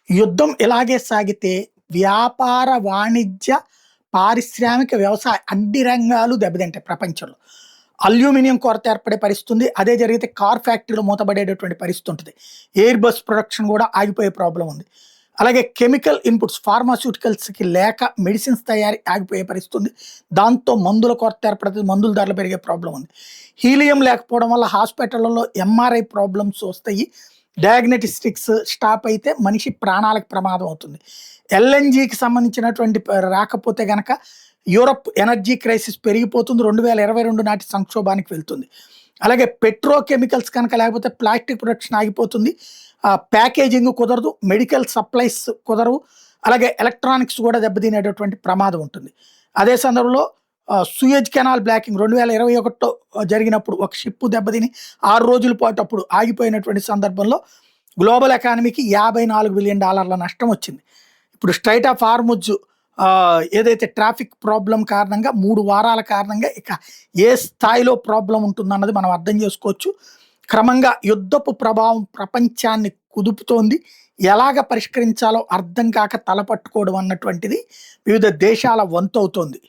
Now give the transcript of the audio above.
యుద్ధం ఇలాగే సాగితే వ్యాపార, వాణిజ్య, పారిశ్రామిక, వ్యవసాయ అన్ని రంగాలు దెబ్బతింటాయి ప్రపంచంలో. అల్యూమినియం కొరత ఏర్పడే పరిస్థితి ఉంది. అదే జరిగితే కార్ ఫ్యాక్టరీలు మూతపడేటటువంటి పరిస్థితి ఉంటది. ఎయిర్ బస్ ప్రొడక్షన్ కూడా ఆగిపోయే ప్రాబ్లమ్ ఉంది. అలాగే కెమికల్ ఇన్పుట్స్ ఫార్మాస్యూటికల్స్‌కి లేక మెడిసిన్స్ తయారీ ఆగిపోయే పరిస్థితి ఉంది. దాంతో మందుల కొరత ఏర్పడుతది. మందుల ధరలు పెరిగే ప్రాబ్లమ్ ఉంది. హీలియం లేకపోవడం వల్ల హాస్పిటళ్లలో ఎంఆర్ఐ ప్రాబ్లమ్స్ వస్తాయి. డయాగ్నోస్టిక్స్ స్టాప్ అయితే మనిషి ప్రాణాలకు ప్రమాదం అవుతుంది. ఎల్ఎన్‌జికి సంబంధించినటువంటి రాకపోతే గనక యూరప్ ఎనర్జీ క్రైసిస్ పెరిగిపోతుంది. 2022 నాటి సంక్షోభానికి వెళ్తుంది. అలాగే పెట్రోకెమికల్స్ కనుక లేకపోతే ప్లాస్టిక్ ప్రొడక్షన్ ఆగిపోతుంది. ప్యాకేజింగ్ కుదరదు. మెడికల్ సప్లైస్ కుదరవు. అలాగే ఎలక్ట్రానిక్స్ కూడా దెబ్బతినేటటువంటి ప్రమాదం ఉంటుంది. అదే సందర్భంలో సూయజ్ కెనాల్ బ్లాకింగ్ 2021లో జరిగినప్పుడు ఒక షిప్ దెబ్బతిని 6 రోజుల పాటు అప్పుడు ఆగిపోయినటువంటి సందర్భంలో గ్లోబల్ ఎకానమీకి $54 బిలియన్ నష్టం వచ్చింది. ఇప్పుడు స్ట్రైట్ ఆఫ్ హార్ముజ్ ఏదైతే ట్రాఫిక్ ప్రాబ్లం కారణంగా 3 వారాల కారణంగా ఇక ఏ స్థాయిలో ప్రాబ్లం ఉంటుందన్నది మనం అర్థం చేసుకోవచ్చు. క్రమంగా యుద్ధపు ప్రభావం ప్రపంచాన్ని కుదుపుతోంది. ఎలాగ పరిష్కరించాలో అర్థం కాక తలపట్టుకోవడం అన్నటువంటిది వివిధ దేశాల వంతవుతోంది.